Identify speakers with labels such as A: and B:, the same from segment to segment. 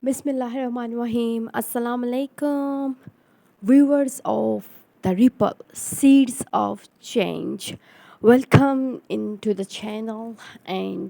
A: Bismillahirrahmanirrahim. Assalamu alaikum, viewers of the Ripple Seeds of Change. Welcome into the channel. And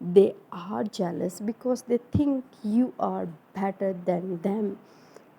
A: they are jealous because they think you are better than them।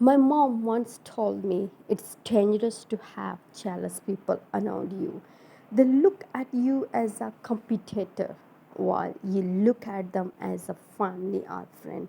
A: My mom once told me it's dangerous to have jealous people around you. They look at you as a competitor while you look at them as a family or friend.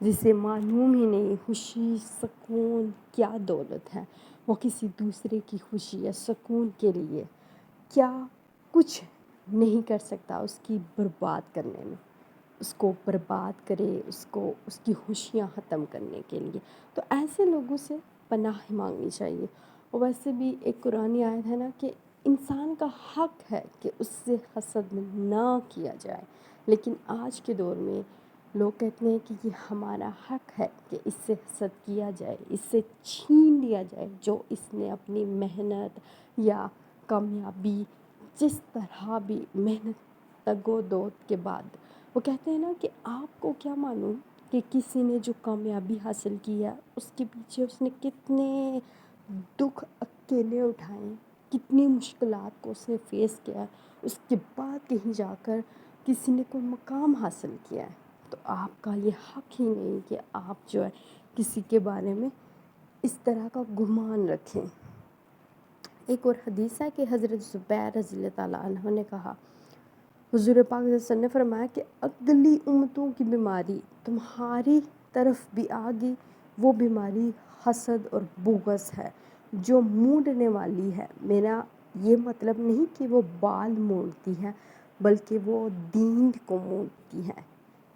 A: جسے معلوم ہی نہیں خوشی، سکون کیا دولت ہے، وہ کسی دوسرے کی خوشی یا سکون کے لیے کیا کچھ نہیں کر سکتا اس کی برباد کرنے میں، اس کو برباد کرے، اس کی خوشیاں ختم کرنے کے لیے۔ تو ایسے لوگوں سے پناہ مانگنی چاہیے۔ اور ویسے بھی ایک قرآنی آیت ہے نا کہ انسان کا حق ہے کہ اس سے حسد نہ کیا جائے، لیکن آج کے دور میں لوگ کہتے ہیں کہ یہ ہمارا حق ہے کہ اس سے حسد کیا جائے، اس سے چھین لیا جائے جو اس نے اپنی محنت یا کامیابی، جس طرح بھی محنت تگ و دود کے بعد، وہ کہتے ہیں نا کہ آپ کو کیا معلوم کہ کسی نے جو کامیابی حاصل کی ہے اس کے پیچھے اس نے کتنے دکھ اکیلے اٹھائے، کتنی مشکلات کو اس نے فیس کیا ہے، اس کے بعد کہیں جا کر کسی نے کوئی مقام حاصل کیا ہے۔ تو آپ کا یہ حق ہی نہیں کہ آپ جو ہے کسی کے بارے میں اس طرح کا گمان رکھیں۔ ایک اور حدیث ہے کہ حضرت زبیر رضی اللہ تعالیٰ عنہ نے کہا، حضور پاک صلی اللہ علیہ وسلم نے فرمایا کہ اگلی امتوں کی بیماری تمہاری طرف بھی آ گئی، وہ بیماری حسد اور بغض ہے جو مونڈنے والی ہے۔ میرا یہ مطلب نہیں کہ وہ بال مونڈتی ہے، بلکہ وہ دین کو مونڈتی ہے۔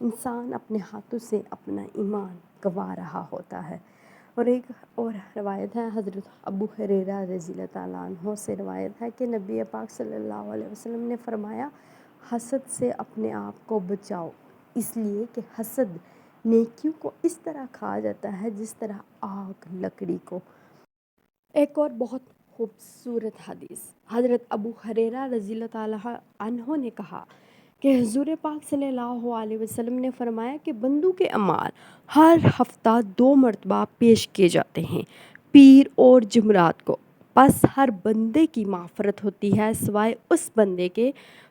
A: انسان اپنے ہاتھوں سے اپنا ایمان گنوا رہا ہوتا ہے۔ اور ایک اور روایت ہے، حضرت ابو ہریرہ رضی اللہ تعالیٰ عنہ سے روایت ہے کہ نبی پاک صلی اللہ علیہ وسلم نے فرمایا، حسد سے اپنے آپ کو بچاؤ، اس لیے کہ حسد نیکیوں کو اس طرح کھا جاتا ہے جس طرح آگ لکڑی کو۔ ایک اور بہت خوبصورت حدیث، حضرت ابو ہریرہ رضی اللہ تعالیٰ عنہ نے کہا کہ حضور پاک صلی اللہ علیہ وسلم نے فرمایا کہ بندوں کے اعمال ہر ہفتہ 2 مرتبہ پیش کیے جاتے ہیں، پیر اور جمعرات کو۔ پس ہر بندے کی مغفرت ہوتی ہے سوائے اس بندے کے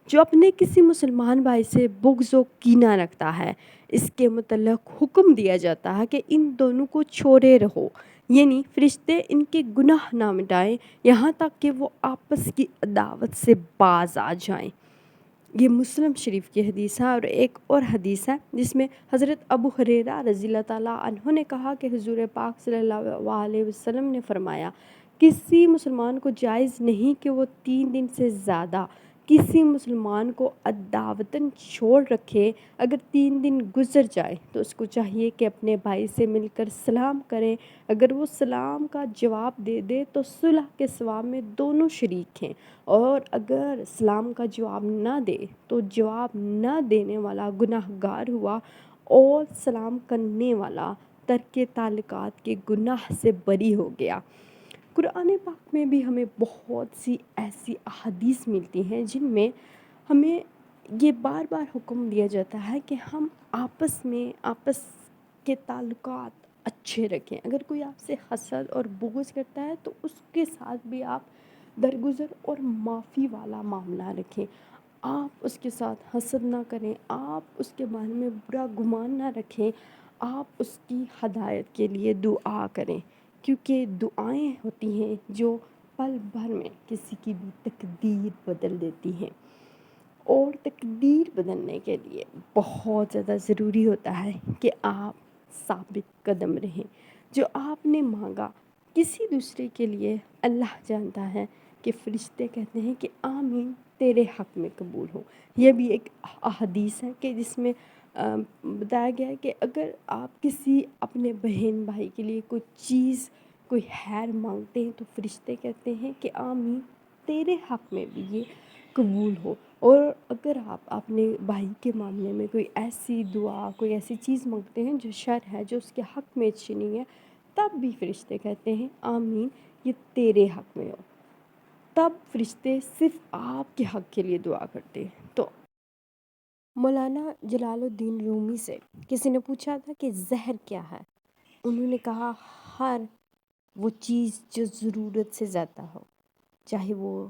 A: جو اپنے کسی مسلمان بھائی سے بغض و کینہ رکھتا ہے۔ اس کے متعلق حکم دیا جاتا ہے کہ ان دونوں کو چھوڑے رہو، یعنی فرشتے ان کے گناہ نہ مٹائیں یہاں تک کہ وہ آپس کی عداوت سے باز آ جائیں۔ یہ مسلم شریف کی حدیث ہے۔ اور ایک اور حدیث ہے جس میں حضرت ابو ہریرہ رضی اللہ تعالیٰ عنہ نے کہا کہ حضور پاک صلی اللہ علیہ وسلم نے فرمایا، کسی مسلمان کو جائز نہیں کہ وہ 3 دن سے زیادہ کسی مسلمان کو عداوتاً چھوڑ رکھے۔ اگر 3 دن گزر جائے تو اس کو چاہیے کہ اپنے بھائی سے مل کر سلام کرے، اگر وہ سلام کا جواب دے دے تو صلح کے ثواب میں دونوں شریک ہیں، اور اگر سلام کا جواب نہ دے تو جواب نہ دینے والا گناہ گار ہوا، اور سلام کرنے والا ترک تعلقات کے گناہ سے بری ہو گیا۔ قرآن پاک میں بھی ہمیں بہت سی ایسی احادیث ملتی ہیں جن میں ہمیں یہ بار بار حکم دیا جاتا ہے کہ ہم آپس کے تعلقات اچھے رکھیں۔ اگر کوئی آپ سے حسد اور بغض کرتا ہے تو اس کے ساتھ بھی آپ درگزر اور معافی والا معاملہ رکھیں، آپ اس کے ساتھ حسد نہ کریں، آپ اس کے بارے میں برا گمان نہ رکھیں، آپ اس کی ہدایت کے لیے دعا کریں، کیونکہ دعائیں ہوتی ہیں جو پل بھر میں کسی کی بھی تقدیر بدل دیتی ہیں۔ اور تقدیر بدلنے کے لیے بہت زیادہ ضروری ہوتا ہے کہ آپ ثابت قدم رہیں۔ جو آپ نے مانگا کسی دوسرے کے لیے، اللہ جانتا ہے کہ فرشتے کہتے ہیں کہ آمین تیرے حق میں قبول ہو۔ یہ بھی ایک احادیث ہے کہ جس میں بتایا گیا ہے کہ اگر آپ کسی اپنے بہن بھائی کے لیے کوئی چیز، کوئی خیر مانگتے ہیں تو فرشتے کہتے ہیں کہ آمین تیرے حق میں بھی یہ قبول ہو۔ اور اگر آپ اپنے بھائی کے معاملے میں کوئی ایسی دعا، کوئی ایسی چیز مانگتے ہیں جو شر ہے، جو اس کے حق میں اچھی نہیں ہے، تب بھی فرشتے کہتے ہیں آمین یہ تیرے حق میں ہو۔ تب فرشتے صرف آپ کے حق کے لیے دعا کرتے ہیں۔ تو مولانا جلال الدین رومی سے کسی نے پوچھا تھا کہ زہر کیا ہے؟ انہوں نے کہا، ہر وہ چیز جو ضرورت سے زیادہ ہو، چاہے وہ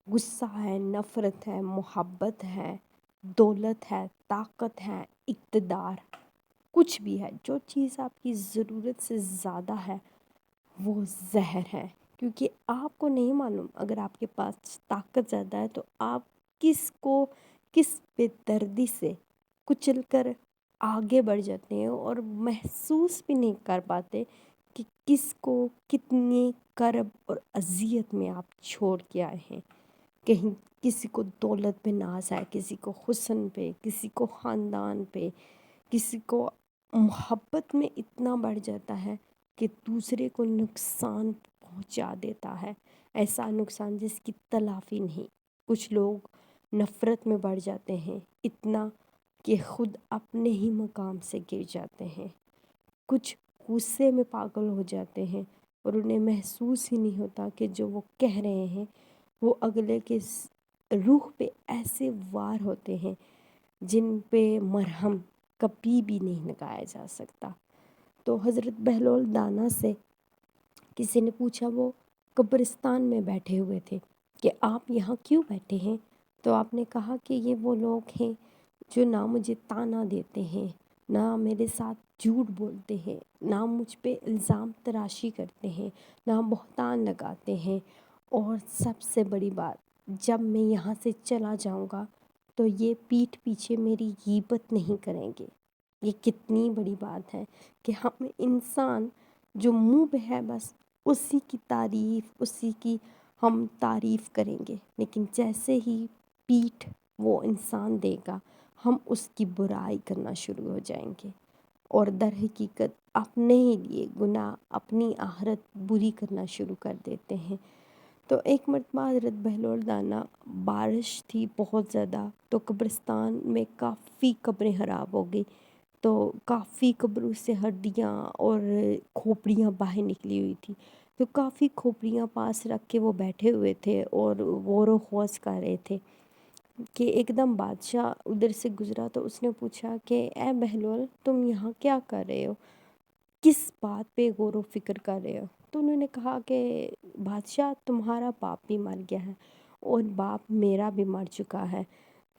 A: غصہ ہے، نفرت ہے، محبت ہے، دولت ہے، طاقت ہے، اقتدار، کچھ بھی ہے، جو چیز آپ کی ضرورت سے زیادہ ہے وہ زہر ہے۔ کیونکہ آپ کو نہیں معلوم، اگر آپ کے پاس طاقت زیادہ ہے تو آپ کس کو کس بے دردی سے کچل کر آگے بڑھ جاتے ہیں اور محسوس بھی نہیں کر پاتے کہ کس کو کتنی کرب اور اذیت میں آپ چھوڑ کے آئے ہیں۔ کہیں کسی کو دولت پہ ناز ہے، کسی کو حسن پہ، کسی کو خاندان پہ، کسی کو محبت میں اتنا بڑھ جاتا ہے کہ دوسرے کو نقصان پہنچا دیتا ہے، ایسا نقصان جس کی تلافی نہیں۔ کچھ لوگ نفرت میں بڑھ جاتے ہیں اتنا کہ خود اپنے ہی مقام سے گر جاتے ہیں۔ کچھ غصے میں پاگل ہو جاتے ہیں اور انہیں محسوس ہی نہیں ہوتا کہ جو وہ کہہ رہے ہیں وہ اگلے کے روح پہ ایسے وار ہوتے ہیں جن پہ مرہم کبھی بھی نہیں لگایا جا سکتا۔ تو حضرت بہلول دانا سے کسی نے پوچھا، وہ قبرستان میں بیٹھے ہوئے تھے، کہ آپ یہاں کیوں بیٹھے ہیں؟ تو آپ نے کہا کہ یہ وہ لوگ ہیں جو نہ مجھے طعنہ دیتے ہیں، نہ میرے ساتھ جھوٹ بولتے ہیں، نہ مجھ پہ الزام تراشی کرتے ہیں، نہ بہتان لگاتے ہیں، اور سب سے بڑی بات، جب میں یہاں سے چلا جاؤں گا تو یہ پیٹھ پیچھے میری غیبت نہیں کریں گے۔ یہ کتنی بڑی بات ہے کہ ہم انسان جو منہ پہ ہے بس اسی کی تعریف، اسی کی ہم تعریف کریں گے، لیکن جیسے ہی پیٹھ وہ انسان دے گا ہم اس کی برائی کرنا شروع ہو جائیں گے، اور در حقیقت اپنے ہی لیے گناہ، اپنی آخرت بری کرنا شروع کر دیتے ہیں۔ تو ایک مرتبہ حضرت بہلول دانا، بارش تھی بہت زیادہ، تو قبرستان میں کافی قبریں خراب ہو گئی، تو کافی قبروں سے ہڈیاں اور کھوپڑیاں باہر نکلی ہوئی تھی، تو کافی کھوپڑیاں پاس رکھ کے وہ بیٹھے ہوئے تھے اور غور و خوض کر رہے تھے کہ ایک دم بادشاہ ادھر سے گزرا، تو اس نے پوچھا کہ اے بہلول، تم یہاں کیا کر رہے ہو؟ کس بات پہ غور و فکر کر رہے ہو؟ تو انہوں نے کہا کہ بادشاہ، تمہارا باپ بھی مر گیا ہے اور باپ میرا بھی مر چکا ہے،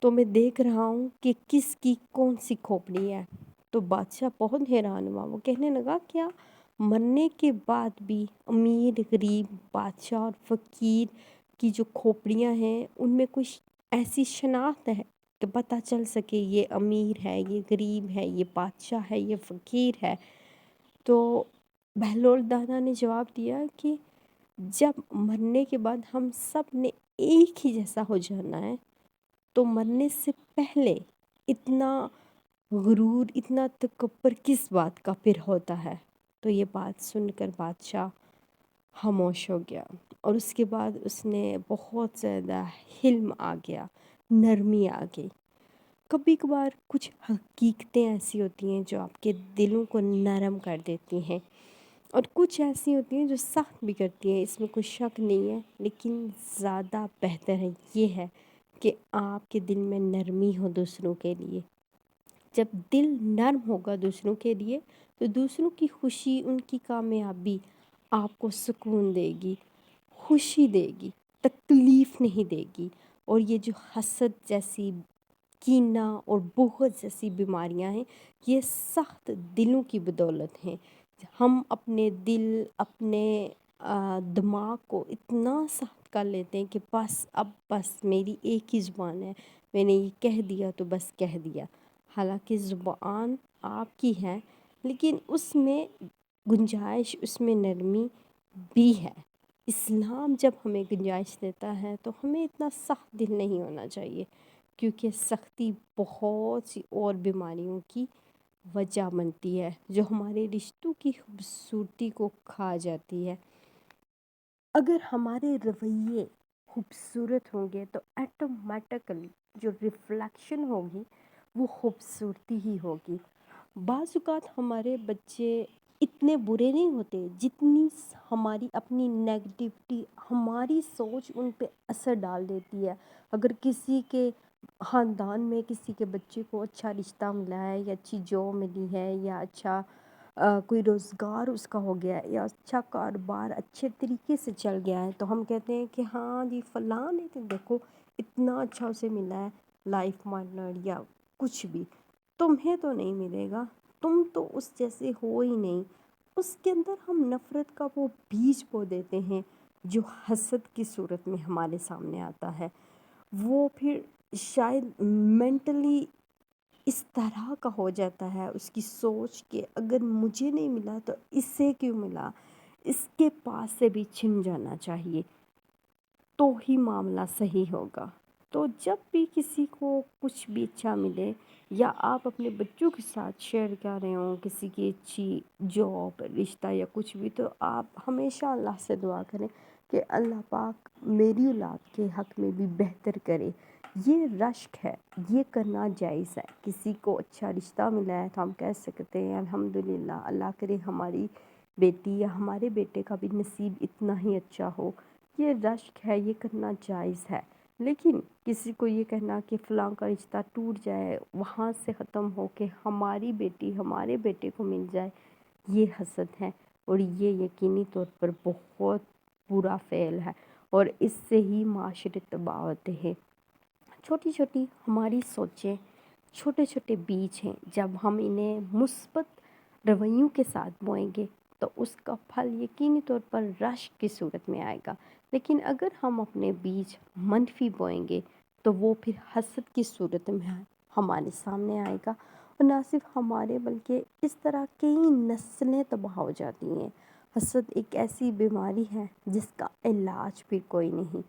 A: تو میں دیکھ رہا ہوں کہ کس کی کون سی کھوپڑی ہے۔ تو بادشاہ بہت حیران ہوا، وہ کہنے لگا، کیا مرنے کے بعد بھی امیر، غریب، بادشاہ اور فقیر کی جو کھوپڑیاں ہیں ان میں کچھ ایسی شناخت ہے کہ پتہ چل سکے یہ امیر ہے، یہ غریب ہے، یہ بادشاہ ہے، یہ فقیر ہے؟ تو بہلول دانا نے جواب دیا کہ جب مرنے کے بعد ہم سب نے ایک ہی جیسا ہو جانا ہے تو مرنے سے پہلے اتنا غرور، اتنا تکبر کس بات کا پھر ہوتا ہے؟ تو یہ بات سن کر بادشاہ خاموش ہو گیا، اور اس کے بعد اس نے بہت زیادہ حلم آ گیا، نرمی آ گئی۔ کبھی کبھار کچھ حقیقتیں ایسی ہوتی ہیں جو آپ کے دلوں کو نرم کر دیتی ہیں، اور کچھ ایسی ہوتی ہیں جو سخت بھی کرتی ہیں، اس میں کوئی شک نہیں ہے، لیکن زیادہ بہتر ہے یہ ہے کہ آپ کے دل میں نرمی ہو دوسروں کے لیے۔ جب دل نرم ہوگا دوسروں کے لیے تو دوسروں کی خوشی، ان کی کامیابی آپ کو سکون دے گی، خوشی دے گی، تکلیف نہیں دے گی۔ اور یہ جو حسد جیسی، کینہ اور بغض جیسی بیماریاں ہیں، یہ سخت دلوں کی بدولت ہیں۔ ہم اپنے دل، اپنے دماغ کو اتنا سخت کر لیتے ہیں کہ بس میری ایک ہی زبان ہے، میں نے یہ کہہ دیا تو بس کہہ دیا۔ حالانکہ زبان آپ کی ہے لیکن اس میں گنجائش، اس میں نرمی بھی ہے۔ اسلام جب ہمیں گنجائش دیتا ہے تو ہمیں اتنا سخت دل نہیں ہونا چاہیے، کیونکہ سختی بہت سی اور بیماریوں کی وجہ بنتی ہے جو ہمارے رشتوں کی خوبصورتی کو کھا جاتی ہے۔ اگر ہمارے رویے خوبصورت ہوں گے تو ایٹومیٹکلی جو ریفلیکشن ہوگی وہ خوبصورتی ہی ہوگی۔ بعض اوقات ہمارے بچے اتنے برے نہیں ہوتے جتنی ہماری اپنی نیگیٹیوٹی، ہماری سوچ ان پہ اثر ڈال دیتی ہے۔ اگر کسی کے خاندان میں کسی کے بچے کو اچھا رشتہ ملا ہے، یا اچھی جاب ملی ہے، یا اچھا کوئی روزگار اس کا ہو گیا ہے، یا اچھا کاروبار اچھے طریقے سے چل گیا ہے، تو ہم کہتے ہیں کہ ہاں جی فلاں نے تو دیکھو اتنا اچھا اسے ملا ہے، لائف پارٹنر یا کچھ بھی، تمہیں تو نہیں ملے گا، تم تو اس جیسے ہو ہی نہیں۔ اس کے اندر ہم نفرت کا وہ بیج بو دیتے ہیں جو حسد کی صورت میں ہمارے سامنے آتا ہے۔ وہ پھر شاید مینٹلی اس طرح کا ہو جاتا ہے اس کی سوچ کہ اگر مجھے نہیں ملا تو اس سے کیوں ملا، اس کے پاس سے بھی چھن جانا چاہیے تو ہی معاملہ صحیح ہوگا۔ تو جب بھی کسی کو کچھ بھی اچھا ملے یا آپ اپنے بچوں کے ساتھ شیئر کر رہے ہوں کسی کی اچھی جاب، رشتہ یا کچھ بھی، تو آپ ہمیشہ اللہ سے دعا کریں کہ اللہ پاک میری اولاد کے حق میں بھی بہتر کرے۔ یہ رشک ہے، یہ کرنا جائز ہے۔ کسی کو اچھا رشتہ ملا ہے تو ہم کہہ سکتے ہیں الحمدللہ، اللہ کرے ہماری بیٹی یا ہمارے بیٹے کا بھی نصیب اتنا ہی اچھا ہو۔ یہ رشک ہے، یہ کرنا جائز ہے۔ لیکن کسی کو یہ کہنا کہ فلاں کا رشتہ ٹوٹ جائے، وہاں سے ختم ہو کے ہماری بیٹی ہمارے بیٹے کو مل جائے، یہ حسد ہے، اور یہ یقینی طور پر بہت برا فعل ہے، اور اس سے ہی معاشرے تباہ ہوتے ہیں۔ چھوٹی چھوٹی ہماری سوچیں، چھوٹے چھوٹے بیج ہیں، جب ہم انہیں مثبت رویوں کے ساتھ بوئیں گے تو اس کا پھل یقینی طور پر رشک کی صورت میں آئے گا۔ لیکن اگر ہم اپنے بیج منفی بوئیں گے تو وہ پھر حسد کی صورت میں ہمارے سامنے آئے گا، اور نہ صرف ہمارے بلکہ اس طرح کئی نسلیں تباہ ہو جاتی ہیں۔ حسد ایک ایسی بیماری ہے جس کا علاج بھی کوئی نہیں،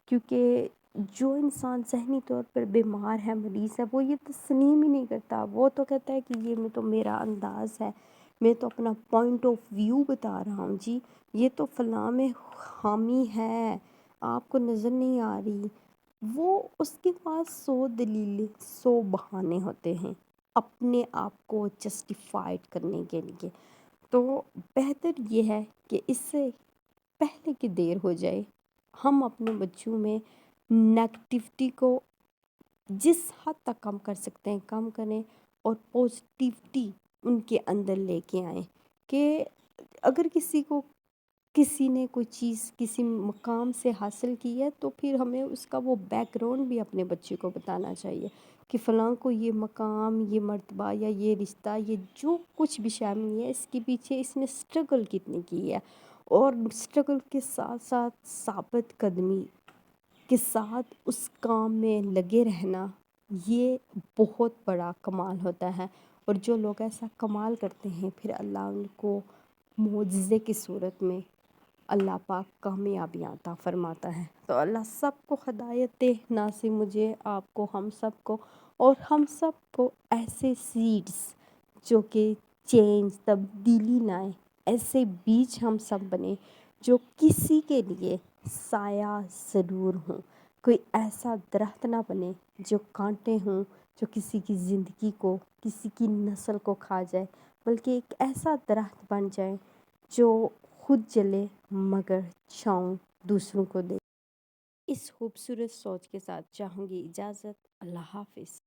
A: کیونکہ جو انسان ذہنی طور پر بیمار ہے، مریض ہے، وہ یہ تسلیم ہی نہیں کرتا۔ وہ تو کہتا ہے کہ یہ تو میرا انداز ہے، میں تو اپنا پوائنٹ آف ویو بتا رہا ہوں جی، یہ تو فلاں میں خامی ہے، آپ کو نظر نہیں آ رہی۔ وہ اس کے پاس 100 دلیلیں، 100 بہانے ہوتے ہیں اپنے آپ کو جسٹیفائڈ کرنے کے لیے۔ تو بہتر یہ ہے کہ اس سے پہلے کہ دیر ہو جائے، ہم اپنے بچوں میں نیگیٹیوٹی کو جس حد تک کم کر سکتے ہیں کم کریں، اور پازیٹیوٹی ان کے اندر لے کے آئیں کہ اگر کسی نے کوئی چیز کسی مقام سے حاصل کی ہے تو پھر ہمیں اس کا وہ بیک گراؤنڈ بھی اپنے بچے کو بتانا چاہیے کہ فلاں کو یہ مقام، یہ مرتبہ یا یہ رشتہ، یہ جو کچھ بھی شامل ہے، اس کے پیچھے اس نے سٹرگل کتنی کی ہے، اور سٹرگل کے ساتھ ساتھ ثابت قدمی کے ساتھ اس کام میں لگے رہنا، یہ بہت بڑا کمال ہوتا ہے۔ اور جو لوگ ایسا کمال کرتے ہیں پھر اللہ ان کو معجزے کی صورت میں اللہ پاک کامیابی عطا فرماتا ہے۔ تو اللہ سب کو ہدایت دے، نہ صرف مجھے، آپ کو، ہم سب کو، اور ہم سب کو ایسے سیڈز جو کہ چینج، تبدیلی لائیں، ایسے بیج ہم سب بنے جو کسی کے لیے سایہ ضرور ہوں۔ کوئی ایسا درخت نہ بنے جو کانٹے ہوں، جو کسی کی زندگی کو، کسی کی نسل کو کھا جائے، بلکہ ایک ایسا درخت بن جائے جو خود جلے مگر چھاؤں دوسروں کو دے۔ اس خوبصورت سوچ کے ساتھ چاہوں گی اجازت۔ اللہ حافظ۔